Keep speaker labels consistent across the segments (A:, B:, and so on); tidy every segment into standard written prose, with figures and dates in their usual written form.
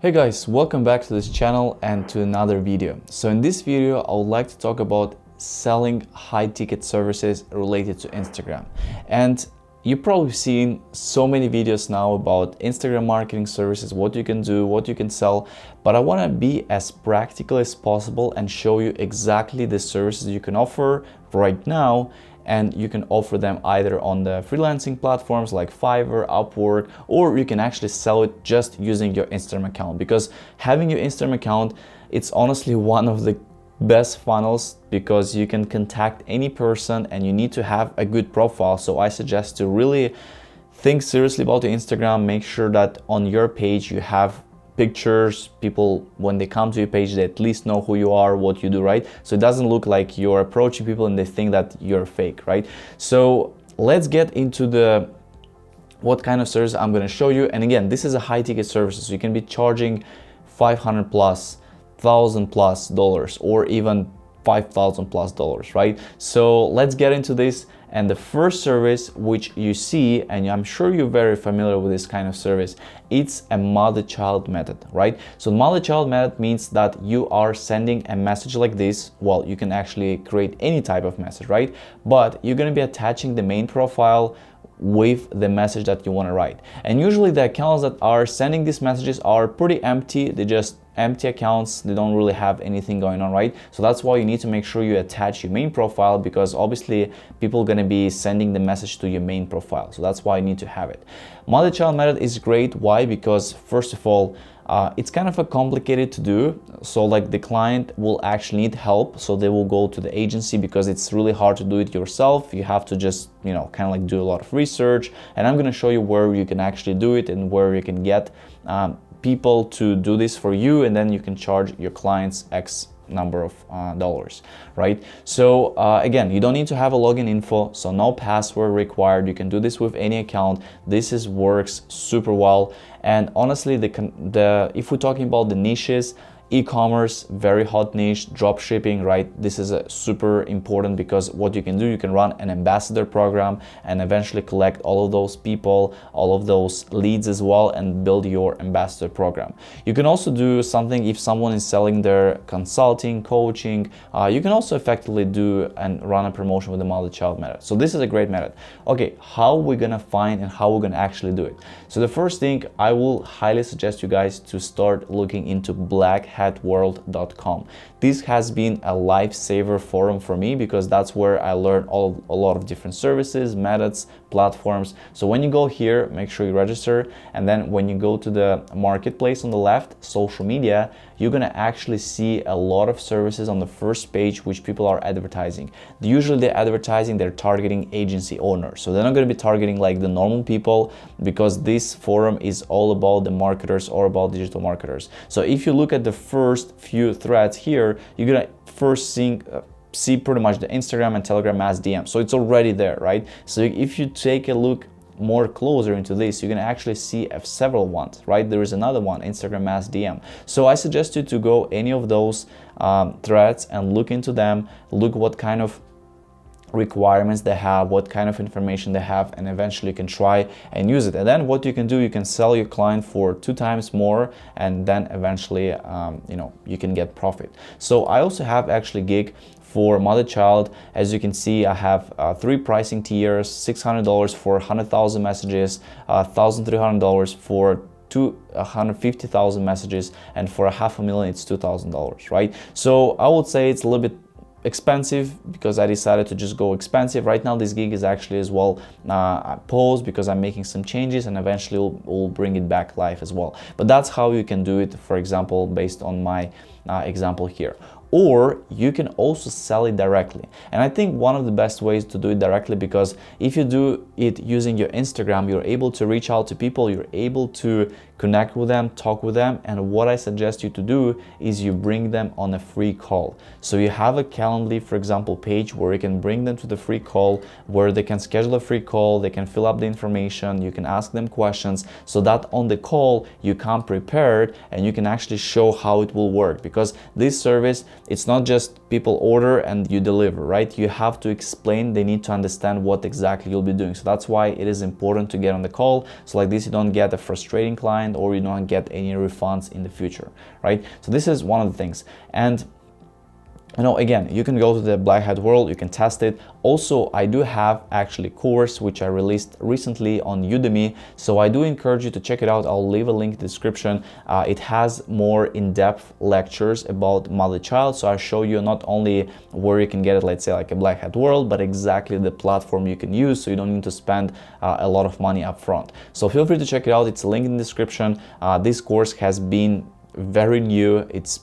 A: Hey guys, welcome back to this channel and to another video. So in this video, I would like to talk about selling high-ticket services related to Instagram. And you've probably seen so many videos now about Instagram marketing services, what you can do, what you can sell, but I want to be as practical as possible and show you exactly the services you can offer right now. And you can offer them either on the freelancing platforms like Fiverr, Upwork, or you can actually sell it just using your Instagram account. Because having your Instagram account, it's honestly one of the best funnels because you can contact any person and you need to have a good profile. So I suggest to really think seriously about your Instagram. Make sure that on your page you have pictures. People, when they come to your page, they at least know who you are, what you do, right? So it doesn't look like you're approaching people and they think that you're fake, right? So let's get into the what kind of service I'm going to show you. And again, this is a high ticket service, so you can be charging 500 plus, $1,000+ or even $5,000+, right? So let's get into this. And the first service which you see, and I'm sure you're very familiar with this kind of service, it's a MultiChild method, right? So MultiChild method means that you are sending a message like this. Well, you can actually create any type of message, right? But you're going to be attaching the main profile with the message that you want to write. And usually the accounts that are sending these messages are pretty empty. They just empty accounts, they don't really have anything going on, right? So that's why you need to make sure you attach your main profile, because obviously people are going to be sending the message to your main profile. So that's why you need to have it. MultiChild method is great. Why? Because first of all, it's kind of complicated to do. So like the client will actually need help, so they will go to the agency because it's really hard to do it yourself. You have to just, kind of like do a lot of research, and I'm going to show you where you can actually do it and where you can get people to do this for you, and then you can charge your clients X number of dollars, right? So again, you don't need to have a login info, so no password required. You can do this with any account. This works super well. And honestly, if we're talking about the niches, e-commerce, very hot niche, drop shipping, right? This is super important, because what you can do, you can run an ambassador program and eventually collect all of those people, all of those leads as well, and build your ambassador program. You can also do something if someone is selling their consulting, coaching, you can also effectively do and run a promotion with the MultiChild method. So this is a great method. Okay, how we're gonna find and how we're gonna actually do it? So the first thing, I will highly suggest you guys to start looking into blackheadworld.com. This has been a lifesaver forum for me, because that's where I learned a lot of different services, methods, platforms. So when you go here, make sure you register, and then when you go to the marketplace on the left, social media, you're gonna actually see a lot of services on the first page which people are advertising. Usually they're advertising, they're targeting agency owners. So they're not gonna be targeting like the normal people, because this forum is all about the marketers or about digital marketers. So if you look at the first few threads here, you're gonna first see pretty much the Instagram and Telegram as DM. So it's already there, right? So if you take a look more closer into this, you're gonna actually see several ones, right? There is another one, Instagram as DM. So I suggest you to go any of those threads and look into them, look what kind of requirements they have, what kind of information they have, and eventually you can try and use it. And then what you can do, you can sell your client for 2 times more, and then eventually you can get profit. So I also have actually gig for MultiChild. As you can see, I have 3 pricing tiers: $600 for 100,000 messages, $1,300 for 250,000 messages, and for $500,000 it's $2,000, right? So I would say it's a little bit expensive, because I decided to just go expensive. Right now this gig is actually as well paused, because I'm making some changes, and eventually we'll bring it back live as well. But that's how you can do it, for example, based on my example here. Or you can also sell it directly. And I think one of the best ways to do it directly, because if you do it using your Instagram, you're able to reach out to people, you're able to connect with them, talk with them. And what I suggest you to do is you bring them on a free call. So you have a Calendly, for example, page where you can bring them to the free call, where they can schedule a free call, they can fill up the information, you can ask them questions, so that on the call you come prepared and you can actually show how it will work. Because this service, it's not just people order and you deliver, right? You have to explain, they need to understand what exactly you'll be doing. So that's why it is important to get on the call. So like this, you don't get a frustrating client, client, or you don't get any refunds in the future, right? So this is one of the things. And again, you can go to the Blackhead World, you can test it. Also, I do have actually a course which I released recently on Udemy, so I do encourage you to check it out. I'll leave a link in the description. It has more in-depth lectures about MultiChild, so I show you not only where you can get it, let's say like a Blackhead World, but exactly the platform you can use, so you don't need to spend a lot of money up front. So feel free to check it out. It's a link in the description. This course has been very new. It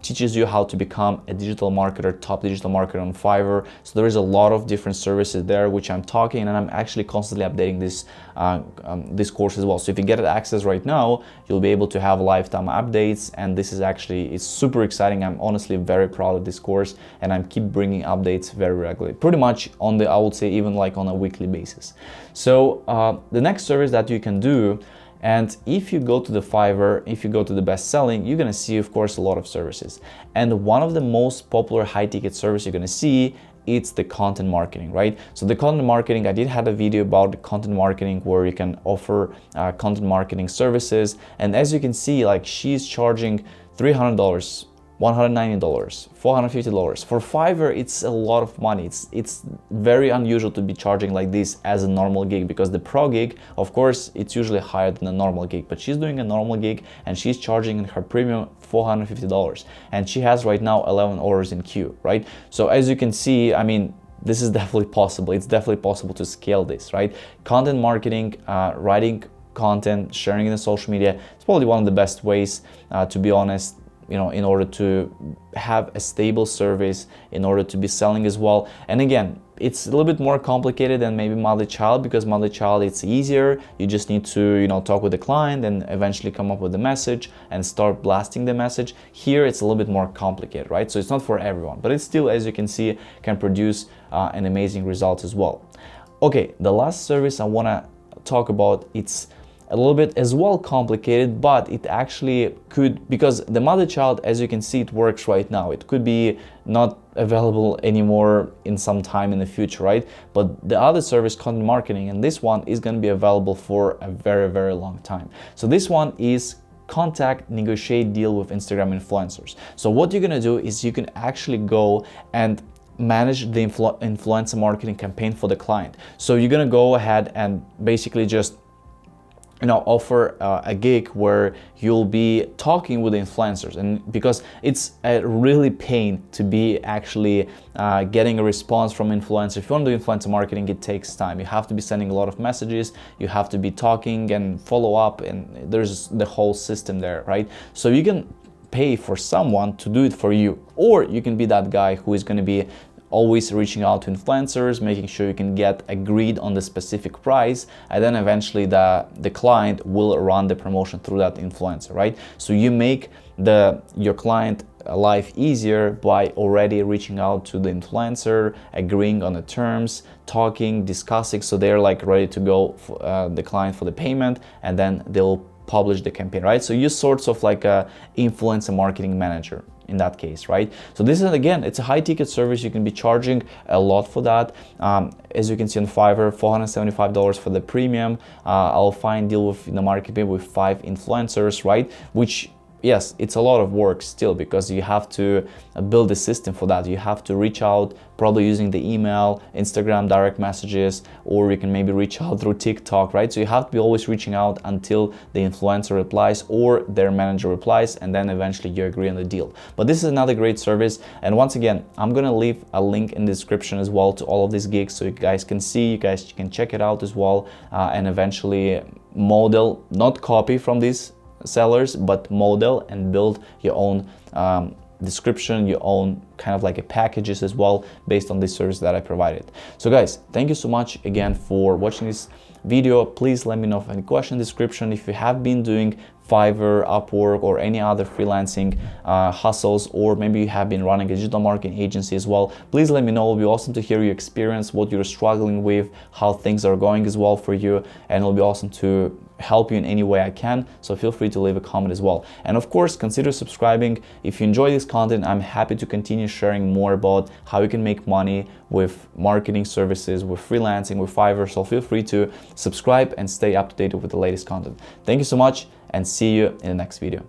A: teaches you how to become a digital marketer, top digital marketer on Fiverr. So there is a lot of different services there which I'm talking, and I'm actually constantly updating this course as well. So if you get access right now, you'll be able to have lifetime updates, and this is actually, it's super exciting. I'm honestly very proud of this course, and I'm keep bringing updates very regularly, pretty much on the, I would say, even like on a weekly basis. So the next service that you can do, and if you go to the Fiverr, if you go to the best selling, you're gonna see, of course, a lot of services. And one of the most popular high ticket service you're gonna see, it's the content marketing, right? So the content marketing, I did have a video about the content marketing where you can offer content marketing services. And as you can see, like she's charging $300, $190, $450. For Fiverr, it's a lot of money. It's very unusual to be charging like this as a normal gig, because the pro gig, of course, it's usually higher than a normal gig, but she's doing a normal gig and she's charging in her premium $450, and she has right now 11 orders in queue, right? So as you can see, I mean, this is definitely possible. It's definitely possible to scale this, right? Content marketing, writing content, sharing it in social media, it's probably one of the best ways, to be honest, in order to have a stable service, in order to be selling as well. And again, it's a little bit more complicated than maybe MultiChild, because MultiChild, it's easier. You just need to, talk with the client and eventually come up with the message and start blasting the message. Here, it's a little bit more complicated, right? So it's not for everyone, but it still, as you can see, can produce an amazing result as well. Okay, the last service I wanna talk about, it's a little bit as well complicated, but it actually could, because the MultiChild, as you can see, it works right now. It could be not available anymore in some time in the future, right? But the other service, content marketing, and this one is going to be available for a very, very long time. So this one is contact, negotiate, deal with Instagram influencers. So what you're gonna do is you can actually go and manage the influencer marketing campaign for the client. So you're gonna go ahead and basically just offer a gig where you'll be talking with the influencers, and because it's a really pain to be actually getting a response from influencers. If you want to do influencer marketing, it takes time. You have to be sending a lot of messages, you have to be talking and follow up, and there's the whole system there, right? So you can pay for someone to do it for you, or you can be that guy who is going to be always reaching out to influencers, making sure you can get agreed on the specific price, and then eventually the client will run the promotion through that influencer, right? So you make your client life easier by already reaching out to the influencer, agreeing on the terms, talking, discussing, so they're like ready to go for, the client for the payment, and then they'll publish the campaign, right? So you're sort of like a influencer marketing manager in that case, right? So this is, again, it's a high ticket service. You can be charging a lot for that. As you can see on Fiverr, $475 for the premium. I'll find deal with the marketing with 5 influencers, right? Which, yes, it's a lot of work still, because you have to build a system for that. You have to reach out, probably using the email, Instagram direct messages, or you can maybe reach out through TikTok, right? So you have to be always reaching out until the influencer replies or their manager replies, and then eventually you agree on the deal. But this is another great service, and once again, I'm gonna leave a link in the description as well to all of these gigs, so you guys can see, you guys can check it out as well, and eventually model, not copy from these sellers, but model and build your own description, your own kind of like a packages as well, based on this service that I provided. So guys, thank you so much again for watching this video. Please let me know if any question in the description. If you have been doing Fiverr, Upwork, or any other freelancing hustles, or maybe you have been running a digital marketing agency as well, please let me know. It'll be awesome to hear your experience, what you're struggling with, how things are going as well for you, and it'll be awesome to help you in any way I can. So feel free to leave a comment as well. And of course, consider subscribing. If you enjoy this content, I'm happy to continue sharing more about how you can make money with marketing services, with freelancing, with Fiverr. So feel free to subscribe and stay up to date with the latest content. Thank you so much, and see you in the next video.